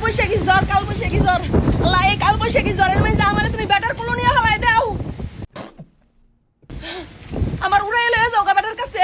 কালবৈশাখী জ্বর আল্লাহ এই কালবৈশাখী জ্বরের মধ্যে আমারে তুমি ব্যাটার কুলো নিয়ে হালাই দাও আমার উড়ে লয়ে যাও গা ব্যাটার কাছে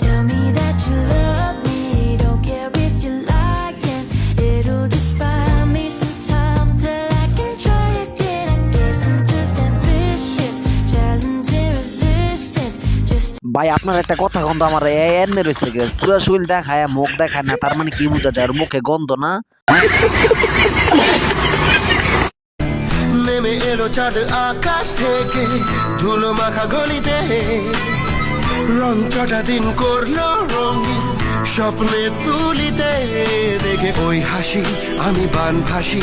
Tell me that you love me, don't care if you like it. It'll just buy me some time till I can try again. I guess I'm just ambitious, challenging resistance. Just ভাই আপনার একটা কথা গন্ধ আমার এনে রয়েছে পুরো শরীর দেখায় মুখ দেখায় না তার মানে কি বোঝা যায় মুখে গন্ধ না নেমে এলো চাঁদ আকাশ থেকে ধুলো মাখা গলিতে রং কাটা দিন করলো রঙিন স্বপ্নে তুলিতে দেখে ওই হাসি আমি বান ভাসি।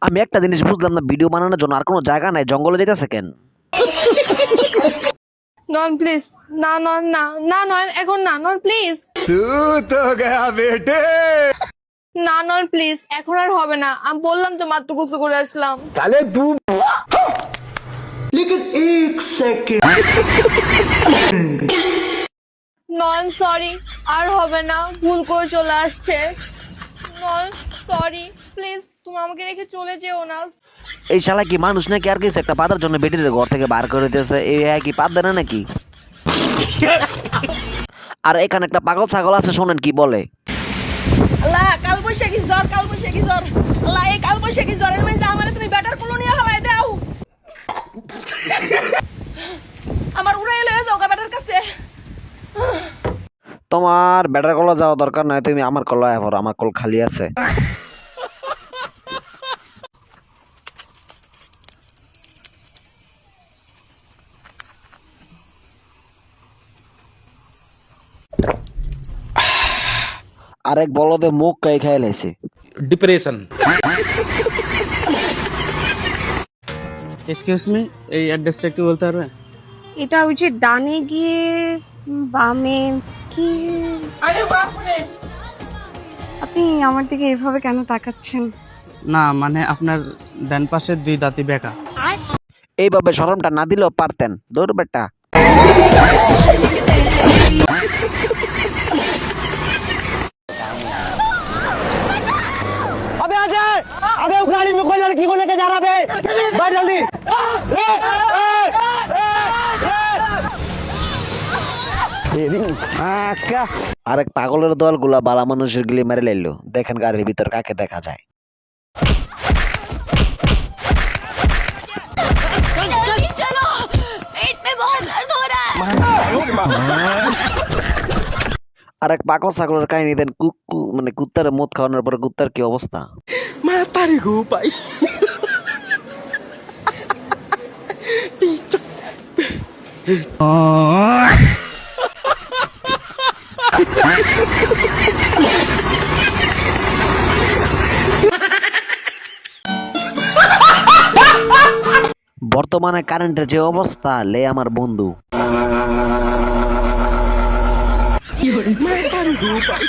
আমি একটা জিনিস বুঝলাম না ভিডিও বানানোর জন্য আর কোনো জায়গা নাই জঙ্গলে যাইতেছে কেন নন প্লিজ না নন না না নন এখন না নন প্লিজ তু তো গয়া বেটে না নন প্লিজ এখন আর হবে না আমি বললাম তো মাত্র গোসল করে আসলাম তাহলে তু लेकिन एक सेकंड নন সরি আর হবে না ভুল করে চলে আসছে নন সরি প্লিজ তুমি আমাকে রেখে চলে যেও না এই শালা কি মানুষ নাকি আর কিছু একটা পাতার জন্য বেটির ঘর থেকে বার করে দিয়েছে এই কি পাত দেয় না নাকি আর এখানে একটা পাগল ছাগল আছে শোনেন কি বলে আল্লাহ কালবৈশাখী জ্বর আল্লাহ এই কালবৈশাখী জ্বরের মধ্যে আমারে তুমি ব্যাটার কুলো নিয়ে হালাই দাও আমার উড়ে লয়ে যাও গা ব্যাটার কাছে তোমার ব্যাটার কল যাওয়া দরকার নাই তুমি আমার কল এবার আমার কল খালি আছে আরেক বলদে মুখ খাই লাইছে डिप्रेशन एक्सक्यूज मी এই অ্যাড্রেসটা একটু বলতে পারবেন এটা ওই যে ডানে গিয়ে বামে কি আপনি আমার দিকে এভাবে কেন তাকাচ্ছেন না মানে আপনার ডান পাশের দুই দাঁতই বেঁকা এইভাবে শরমটা না দিলেও পারতেন দৌড় বেটা अबे आ जाए अबे उस गाड़ी में कोई लड़की को लेके जा रहा है बैठ जल्दी আরেক পাগলের দলগুলা বালা মানুষের গুলি মেরে লাইলো দেখেন গাড়ির ভিতর কাকে দেখা যায় जल्दी चलो, पेट में बहुत दर्द हो रहा है। আরেক পাগল ছাগলের কাহিনী দেন কুকু মানে কুত্তার মদ খাওয়ানোর পর কুত্তার কি অবস্থা matarigo pai বর্তমানে কারেন্টের যে অবস্থা লে আমার বন্ধু matarigo pai